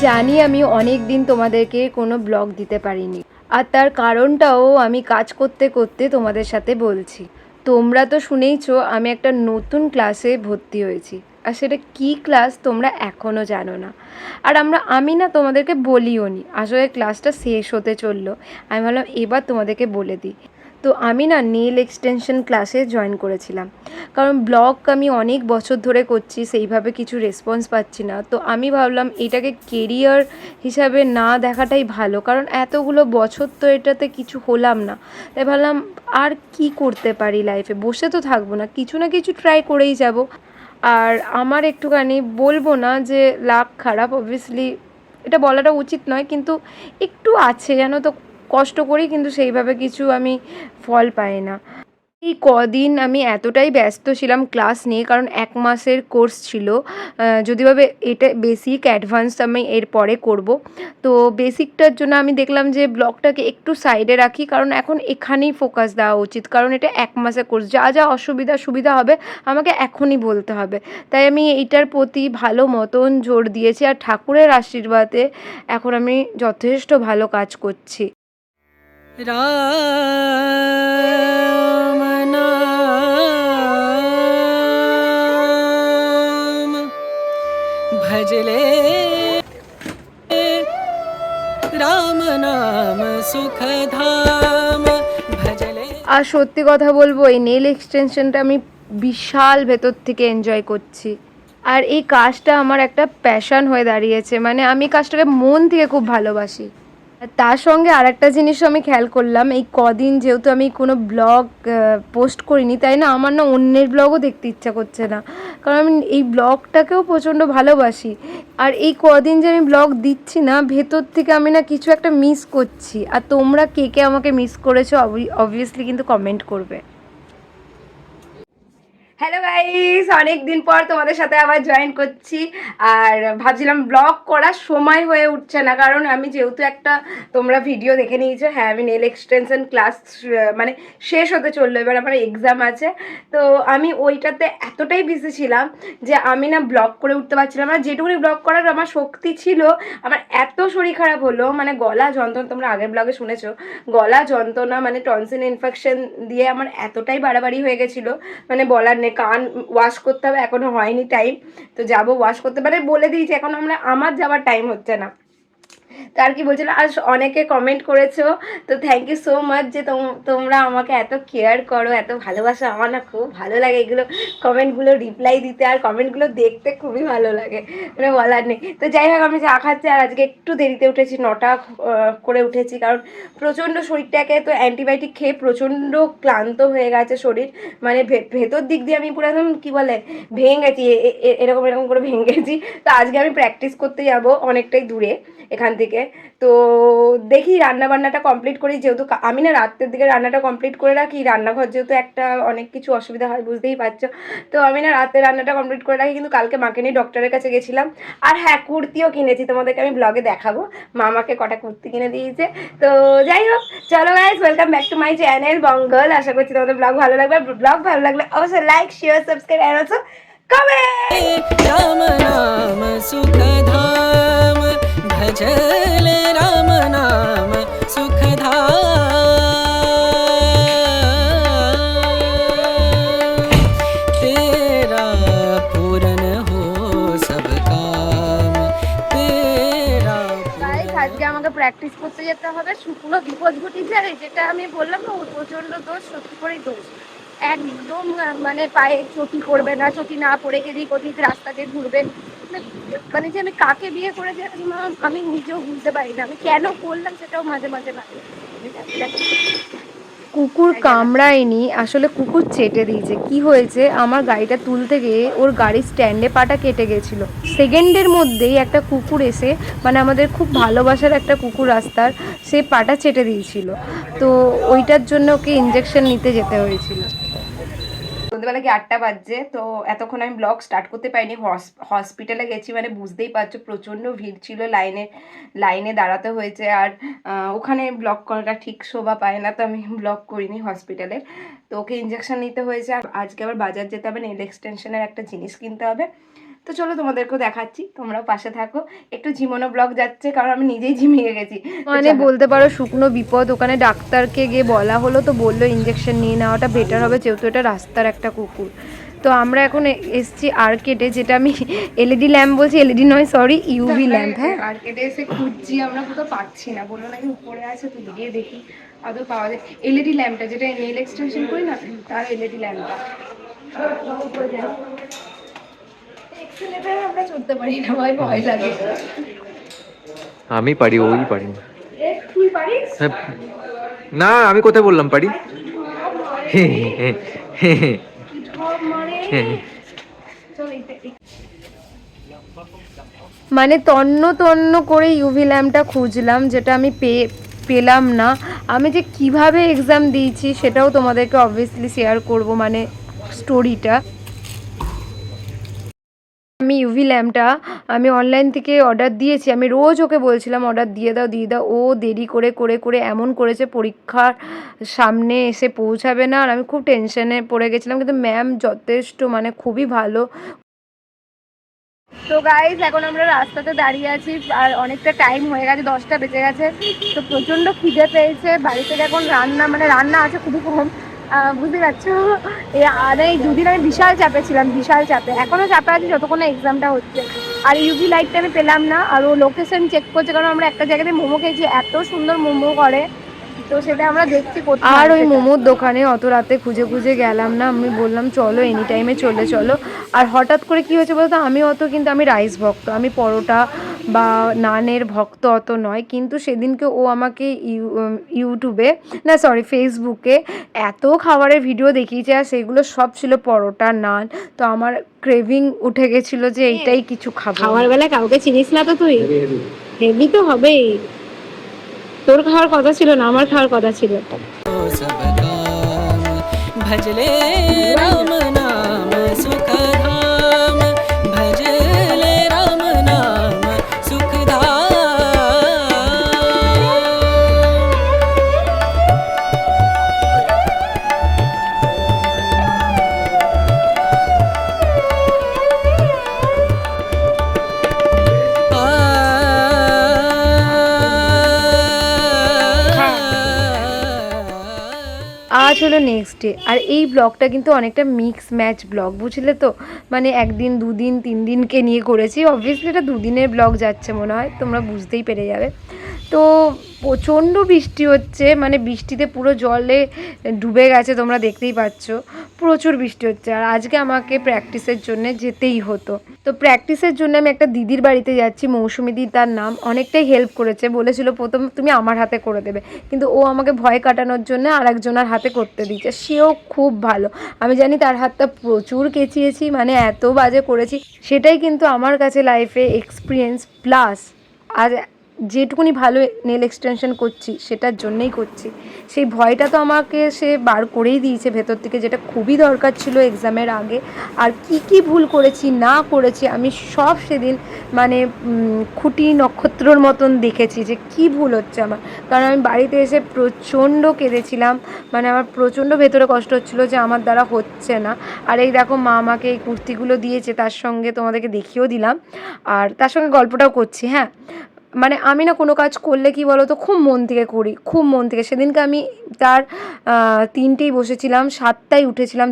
জানি আমি অনেক দিন তোমাদেরকে কোনো ব্লগ দিতে পারিনি, আর তার কারণটাও আমি কাজ করতে করতে তোমাদের সাথে বলছি। তোমরা তো শুনেইছো আমি একটা নতুন ক্লাসে ভর্তি হয়েছি, আর সেটা কী ক্লাস তোমরা এখনও জানো না। আর আমি না তোমাদেরকে বলিও নি, আসলে ক্লাসটা শেষ হতে চললো। আমি ভাবলাম এবার তোমাদেরকে বলে দিই। তো আমি না নেল এক্সটেনশন ক্লাসে জয়েন করেছিলাম, কারণ ব্লগ আমি অনেক বছর ধরে করছি, সেইভাবে কিছু রেসপন্স পাচ্ছি না। তো আমি ভাবলাম এটাকে কেরিয়ার হিসাবে না দেখাটাই ভালো, কারণ এতগুলো বছর তো এটাতে কিছু হলাম না। তাই ভাবলাম আর কি করতে পারি লাইফে, বসে তো থাকবো না, কিছু না কিছু ট্রাই করেই যাব। আর আমার একটুখানি বলবো না যে লাক খারাপ, অবভিয়াসলি এটা বলাটা উচিত নয়, কিন্তু একটু আছে জানো তো, কষ্ট করি কিন্তু সেইভাবে কিছু আমি ফল পাই না। এই কদিন আমি এতটাই ব্যস্ত ছিলাম ক্লাস নিয়ে, কারণ 1 মাসের কোর্স ছিল। যদিভাবে এটা বেসিক অ্যাডভান্স আমি এর পরে করব। তো বেসিকটার জন্য আমি দেখলাম যে ব্লগটাকে একটু সাইডে রাখি, কারণ এখন এখানেই ফোকাস দেওয়া উচিত, কারণ এটা 1 মাসের কোর্স, যা যা অসুবিধা সুবিধা হবে আমাকে এখনই বলতে হবে। তাই আমি এইটার প্রতি ভালো মতন জোর দিয়েছি, আর ঠাকুরের আশীর্বাদে এখন আমি যথেষ্ট ভালো কাজ করছি। राम नाम भजले राम नाम सुखधाम भजले। আর সত্যি কথা বলবো, এই নেল এক্সটেনশনটা আমি বিশাল ভেতর থেকে এনজয় করছি। আর এই কাজটা আমার একটা প্যাশন হয়ে দাঁড়িয়েছে, মানে আমি কাজটাকে মন থেকে খুব ভালোবাসি। আর তার সঙ্গে আরেকটা জিনিসও আমি খেয়াল করলাম, এই কদিন যেহেতু আমি কোনো ব্লগ পোস্ট করিনি, তাই না আমার না অন্যের ব্লগও দেখতে ইচ্ছা করছে না, কারণ আমি এই ব্লগটাকেও প্রচণ্ড ভালোবাসি। আর এই কদিন যে আমি ব্লগ দিচ্ছি না, ভেতর থেকে আমি না কিছু একটা মিস করছি। আর তোমরা কে কে আমাকে মিস করেছো অবভিয়াসলি কিন্তু কমেন্ট করবে। হ্যালো গাইস, অনেক দিন পর তোমাদের সাথে আবার জয়েন করছি। আর ভাবছিলাম ব্লগ করার সময় হয়ে উঠছে না, কারণ আমি যেহেতু একটা, তোমরা ভিডিও দেখে নিয়েছো, হ্যাঁ আমি নেল এক্সটেনশন ক্লাস মানে শেষ হতে চললো, এবার আমার এক্সাম আছে। তো আমি ওইটাতে এতটাই বিজি ছিলাম যে আমি না ব্লগ করে উঠতে পারছিলাম না, যেটুকুনি ব্লগ করার আমার শক্তি ছিল। আমার এত শরীর খারাপ হলো, মানে গলা যন্ত্রণা, তোমরা আগের ব্লগে শুনেছো, গলা যন্ত্রণা মানে টনসিল ইনফেকশন দিয়ে আমার এতটাই বাড়াবাড়ি হয়ে গেছিলো, মানে বলার নেই। কান ওয়াশ করতে হবে, এখনো হয়নি টাইম, তো যাবো ওয়াশ করতে, মানে বলে দিয়েছি, এখন আমার যাওয়ার টাইম হচ্ছে না। তো আর কি বলছিল, আর অনেকে কমেন্ট করেছো, তো থ্যাংক ইউ সো মাচ যে তোমরা আমাকে এত কেয়ার করো, এত ভালোবাসো। আমার না খুব ভালো লাগে এগুলো কমেন্টগুলো রিপ্লাই দিতে, আর কমেন্টগুলো দেখতে খুবই ভালো লাগে, মানে বলার নেই। তো যাই হোক, আমি চা খাচ্ছি, আর আজকে একটু দেরিতে উঠেছি, 9টা করে উঠেছি, কারণ প্রচণ্ড শরীরটাকে তো অ্যান্টিবায়োটিক খেয়ে প্রচণ্ড ক্লান্ত হয়ে গেছে শরীর, মানে ভেতর দিক দিয়ে আমি পুরো একদম কী বলে ভেঙে গেছি, এরকম এরকম করে ভেঙে গেছি। তো আজকে আমি প্র্যাকটিস করতে যাব অনেকটাই দূরে এখান থেকে। তো দেখি রান্নাবান্নাটা কমপ্লিট করি, যেহেতু আমি না রাত্রের দিকে রান্নাটা কমপ্লিট করে রাখি, রান্নাঘর যেহেতু একটা অনেক কিছু অসুবিধা হয় বুঝতেই পারছো। তো আমি না রাতে রান্নাটা কমপ্লিট করে রাখি, কিন্তু কালকে মাকে নিয়ে ডক্টরের কাছে গেছিলাম। আর হ্যাঁ, কুর্তিও কিনেছি, তোমাদেরকে আমি ব্লগে দেখাবো, মা আমাকে কটা কুর্তি কিনে দিয়েছে। তো যাই হোক, চলো guys, welcome back to my channel Bongal. আশা করছি তোমাদের ব্লগ ভালো লাগবে। ব্লগ ভালো লাগলে অবশ্যই like, share, subscribe and also comment. Ram नाम सुखधाम भजले राम नाम सुखधाम तेरा पूरन हो सब काम तेरा। গাইস, আজকে আমাকে প্র্যাকটিস করতে যেতে হবে, শুকনো বিপদ ঘটিছে। আর যেটা আমি বললাম না, ওর প্রচণ্ড দোষ, সত্যি করেই দোষ। একদম মানে পায়ে চটি করবে না, চটি না পরে এদিক ওদিক রাস্তা দিয়ে ঘুরবে, মানে যে আমি কাকে বিয়ে করে যে আমি নিজেও বুঝতে পারি না, আমি কেন করলাম সেটাও মাঝে মাঝে ভাবি। কুকুর কামড়ায়নি, আসলে কুকুর চেটে দিয়েছে। কি হয়েছে, আমার গাড়িটা তুলতে গিয়ে ওর গাড়ির স্ট্যান্ডে পাটা কেটে গেছিলো। সেকেন্ডের মধ্যেই একটা কুকুর এসে, মানে আমাদের খুব ভালোবাসার একটা কুকুর রাস্তার, সে পাটা চেটে দিয়েছিল। তো ওইটার জন্য ওকে ইঞ্জেকশন নিতে যেতে হয়েছিল। সন্ধ্যেবেলা কি 8টা বাজছে, তো এতক্ষণ আমি ব্লগ স্টার্ট করতে পারিনি, হসপিটালে গেছি, মানে বুঝতেই পারছো প্রচণ্ড ভিড় ছিল, লাইনে দাঁড়াতে হয়েছে। আর ওখানে ব্লগ করাটা ঠিক শোভা পায় না, তো আমি ব্লগ করিনি হসপিটালে। তো ওকে ইঞ্জেকশন নিতে হয়েছে, আর আজকে আবার বাজার যেতে হবে, নেল এক্সটেনশনের একটা জিনিস কিনতে হবে। তো চলো তোমাদেরকেও দেখাচ্ছি, তোমরাও পাশে থাকো। একটু ঝিমোনো ব্লগ যাচ্ছে কারণ আমি নিজেই ঝিমিয়ে গেছি, মানে বলতে পারো শুকনো বিপদ। ওখানে ডাক্তারকে গিয়ে বলা হলো, তো বললো ইঞ্জেকশন নিয়ে নেওয়াটা বেটার হবে, যেহেতু এটা রাস্তার একটা কুকুর। তো আমরা এখন এসছি আর্কেডে, যেটা আমি এলইডি ল্যাম্প বলছি, এলইডি নয় সরি, ইউভি ল্যাম্প। হ্যাঁ, আর্কেডে এসে খুঁজছি, আমরা কোথাও পাচ্ছি না, বললো নাকি উপরে আছে, তো গিয়ে দেখি আদৌ পাওয়া যায়। এলইডি ল্যাম্পটা যেটা নেল এক্সটেনশন করি না, তার এলইডি ল্যাম্পটা। আমরা চলতে পারি না ভাই, ভয় লাগে। আমি পারি, ওই পারি না। তুই পারিস? না, আমি কোথায় বললাম পারি? মানে তন্ন তন্ন করে ইউভি ল্যাম্পটা খুঁজলাম, যেটা আমি পেলাম না। আমি যে কিভাবে এক্সাম দিয়েছি সেটাও তোমাদেরকে অবভিয়াসলি শেয়ার করব, মানে স্টোরিটা। আমি ইউভি ল্যাম্পটা আমি অনলাইন থেকে অর্ডার দিয়েছি, আমি রোজ ওকে বলছিলাম অর্ডার দিয়ে দাও দিয়ে দাও, ও দেরি করে করে করে এমন করেছে পরীক্ষার সামনে এসে পৌঁছাবে না, আর আমি খুব টেনশনে পড়ে গেছিলাম। কিন্তু ম্যাম যথেষ্ট, মানে খুবই ভালো। তো গাইজ এখন আমরা রাস্তাতে দাঁড়িয়ে আছি, আর অনেকটা টাইম হয়ে গেছে, 10টা বেজে গেছে। তো প্রচণ্ড খিদে পেয়েছে, বাড়ি থেকে এখন রান্না আছে খুবই কম, বুঝতে পারছো। আর এই দুদিন আমি বিশাল চাপে ছিলাম, বিশাল চাপে, এখনও চাপে আছি যতক্ষণ না এক্সামটা হচ্ছে। আর ইউভি লাইটটা আমি পেলাম না, আর ও লোকেশন চেক করছে, কারণ আমরা একটা জায়গাতে মোমো খেয়েছি, এত সুন্দর মোমো করে, তো সেটা আমরা দেখছি কোথায়। আর ওই মোমোর দোকানে অত রাতে খুঁজে খুঁজে গেলাম না, আমি বললাম চলো এনি টাইমে চলো। আর হঠাৎ করে কী হয়েছে বলতো, আমি রাইস ভক্ত, আমি পরোটা বা নানের ভক্ত অত নয়, কিন্তু সেদিনকে ও আমাকে ইউটিউবে না সরি ফেসবুকে এত খাবারের ভিডিও দেখিয়েছে, আর সেগুলো সব ছিল পরোটা নান। তো আমার ক্রেভিং উঠে গেছিলো যে এইটাই কিছু খাবো। খাওয়ার বেলায় কাউকে চিনিস না তো তুই? হেভি তো হবেই, তোর খাওয়ার কথা ছিল না, আমার খাওয়ার কথা ছিল। सब काम भजले राम नाम सुख धाम, भजले राम नाम सुख धाम। আজ হলো নেক্সট ডে, আর এই ব্লগটা কিন্তু অনেকটা মিক্স ম্যাচ ব্লগ, বুঝলে তো, মানে একদিন দুদিন 3 দিনকে নিয়ে করেছি। অবভিয়াসলি এটা 2 দিনের ব্লগ যাচ্ছে মনে হয়, তোমরা বুঝতেই পেরে যাবে। তো প্রচণ্ড বৃষ্টি হচ্ছে, মানে বৃষ্টিতে পুরো জলে ডুবে গেছে, তোমরা দেখতেই পাচ্ছ, প্রচুর বৃষ্টি হচ্ছে। আর আজকে আমাকে প্র্যাকটিসের জন্য যেতেই হতো। তো প্র্যাকটিসের জন্য আমি একটা দিদির বাড়িতে যাচ্ছি, মৌসুমি দি তার নাম, অনেকটাই হেল্প করেছে, বলেছিল প্রথম তুমি আমার হাতে করে দেবে, কিন্তু ও আমাকে ভয় কাটানোর জন্য আরেকজনের হাতে করতে দিয়েছে। সেও খুব ভালো, আমি জানি তার হাতটা প্রচুর কেচিয়েছি, মানে এত বাজে করেছি। সেটাই কিন্তু আমার কাছে লাইফে এক্সপিরিয়েন্স প্লাস, আর যেটুকুনি ভালো নেল এক্সটেনশন করছি সেটার জন্যই করছি। সেই ভয়টা তো আমাকে সে বার করেই দিয়েছে ভেতর থেকে, যেটা খুবই দরকার ছিল এক্সামের আগে। আর কি ভুল করেছি না করেছি আমি সব সেদিন মানে খুঁটি নক্ষত্রর মতন দেখেছি যে কি ভুল হচ্ছে আমার। কারণ আমি বাড়িতে এসে প্রচণ্ড কেঁদেছিলাম, মানে আমার প্রচণ্ড ভেতরে কষ্ট হচ্ছিলো যে আমার দ্বারা হচ্ছে না। আর এই দেখো মা আমাকে এই কুর্তিগুলো দিয়েছে, তার সঙ্গে তোমাদেরকে দেখিয়েও দিলাম, আর তার সঙ্গে গল্পটাও করছি। হ্যাঁ, মানে আমি না কোনো কাজ করলে কি বলো তো, খুব মন থেকে করি, খুব মন থেকে। সেদিনকে আমি তার 3টেই বসেছিলাম, 7টায় উঠেছিলাম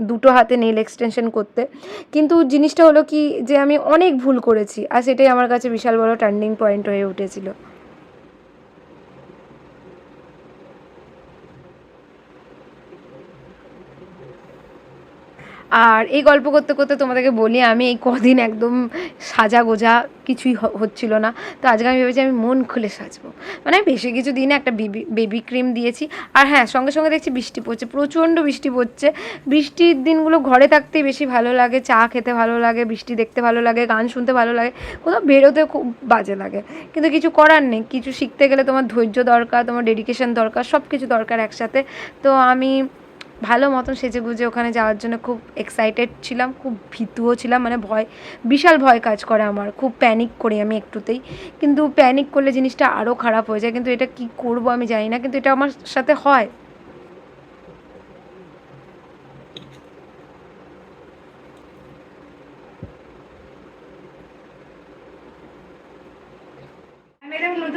দুটো হাতে নেল এক্সটেনশন করতে। কিন্তু জিনিসটা হলো কি যে আমি অনেক ভুল করেছি, আর সেটাই আমার কাছে বিশাল বড় টার্নিং পয়েন্ট হয়ে উঠেছিল। আর এই গল্প করতে করতে তোমাদেরকে বলি, আমি এই কদিন একদম সাজা গোজা কিছুই হচ্ছিল না। তো আজকে আমি ভেবেছি আমি মন খুলে সাজবো, মানে বেশি কিছু দিনে একটা বেবি ক্রিম দিয়েছি। আর হ্যাঁ, সঙ্গে সঙ্গে দেখছি বৃষ্টি পড়ছে, প্রচণ্ড বৃষ্টি পড়ছে। বৃষ্টির দিনগুলো ঘরে থাকতেই বেশি ভালো লাগে, চা খেতে ভালো লাগে, বৃষ্টি দেখতে ভালো লাগে, গান শুনতে ভালো লাগে, কোথাও বেরোতে খুব বাজে লাগে। কিন্তু কিছু করার নেই, কিছু শিখতে গেলে তোমার ধৈর্য দরকার, তোমার ডেডিকেশন দরকার, সব কিছু দরকার একসাথে। তো আমি ভালো মতন সেজেগুজে ওখানে যাওয়ার জন্য খুব এক্সাইটেড ছিলাম, খুব ভীতুও ছিলাম, মানে বিশাল ভয় কাজ করে আমার, খুব প্যানিক করি আমি একটুতেই। কিন্তু প্যানিক করলে জিনিসটা আরও খারাপ হয়ে যায়, কিন্তু এটা কি করব আমি জানি না, কিন্তু এটা আমার সাথে হয়।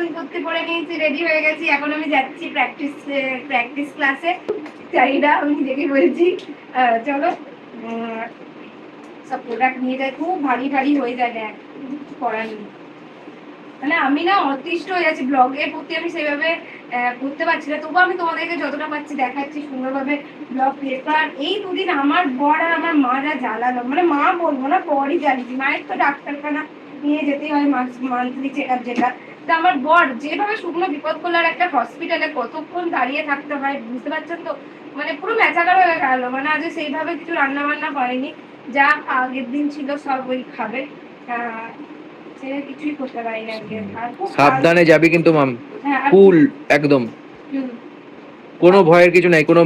নতুন কুর্তি পরে নিয়েছি, রেডি হয়ে গেছি। এখন আমি যাচ্ছি প্র্যাকটিস ক্লাসে। জানি না, আমি নিজেকে বলছি। চলো সব প্রোডাক্ট নিয়ে যাই, খুব ভারী ভারী হয়ে যায় ব্যাগ, কিছু করার নেই। মানে আমি না অতিষ্ঠ হয়ে যাচ্ছি, ব্লগের প্রতি আমি সেভাবে করতে পারছি না। তবুও আমি তোমাদেরকে যতটা পাচ্ছি দেখাচ্ছি সুন্দরভাবে ব্লগ ক্রিয়েট করার। এই দুদিন আমার বর আর আমার মা যা জ্বালালো, মানে মা বলবো না, বরই জ্বালিয়েছি। মায়ের তো ডাক্তারখানা নিয়ে যেতেই হয়, মান্থলি চেক আপ যেটা। তা আমার বর যেভাবে শুকনো বিপদ করলো, আর একটা হসপিটালে কতক্ষণ দাঁড়িয়ে থাকতে হয় বুঝতে পারছেন তো, মানে পুরো মেচাকার হয়ে গেল। মানে আজ সেইভাবে কিছু রান্না বান্না হয়নি, যা আগের দিন ছিল সব ওই খাবে। সেটা কিছুই করতে পারি না আজকে। আর খুব সাবধানে যাবি কিন্তু মাম, হ্যাঁ, আর কুল একদম, হুম, কোনো ভয়ের কিছু নাই। কোনো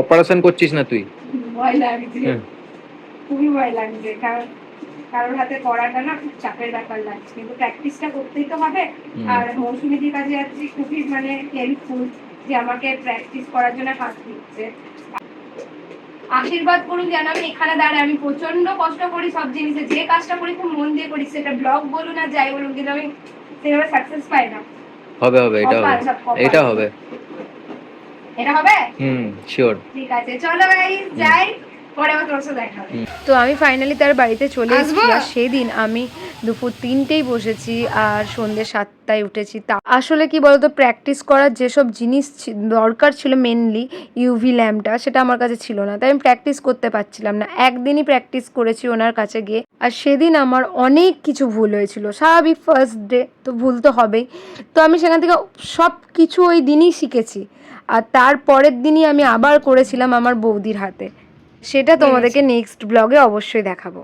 অপারেশন করছিস না তুই। ভয় লাগছে, হ্যাঁ। খুবই ভয় লাগছে। কারণ কারোর হাতে করাটা না খুব চাপের ব্যাপার লাগছে, কিন্তু প্র্যাকটিসটা করতেই তো হবে। আর মৌসুমীদির কাছে যাচ্ছি, খুবই মানে হেল্পফুল যে আমাকে প্র্যাকটিস করার জন্য হাত দিচ্ছে। আশীর্বাদ করুন যেন আমি এখানে দাঁড়াই। আমি প্রচন্ড কষ্ট করি সব জিনিসে, যে কাজটা করি খুব মন দিয়ে করি, সেটা ব্লগ বলুন আর যাই বলুন, কিন্তু আমি সেভাবে সাকসেস পাই না। হবে হবে, এটা কপাল, হবে, সব কপাল। এটা হবে। এটা হবে, শিওর। ঠিক আছে, চলো গাইস যাই, পরে আবার তোমার সাথে দেখা হবে। তো আমি ফাইনালি তার বাড়িতে চলে এসেছি। আসবো? আর সেদিন আমি দুপুর 3টেই বসেছি আর সন্ধ্যে 7টায় উঠেছি। তা আসলে কি বলতো, প্র্যাকটিস করার যেসব জিনিস দরকার ছিল, মেনলি ইউভি ল্যাম্পটা, সেটা আমার কাছে ছিল না, তাই আমি প্র্যাকটিস করতে পারছিলাম না। একদিনই প্র্যাকটিস করেছি ওনার কাছে গিয়ে। আর সেদিন আমার অনেক কিছু ভুল হয়েছিল, স্বাভাবিক, ফার্স্ট ডে তো ভুল তো হবেই। তো আমি সেখান থেকে সব কিছু ওই দিনই শিখেছি। আর তার পরের দিনই আমি আবার করেছিলাম আমার বৌদির হাতে। সেটা তোমাদেরকে নেক্সট ব্লগে অবশ্যই দেখাবো।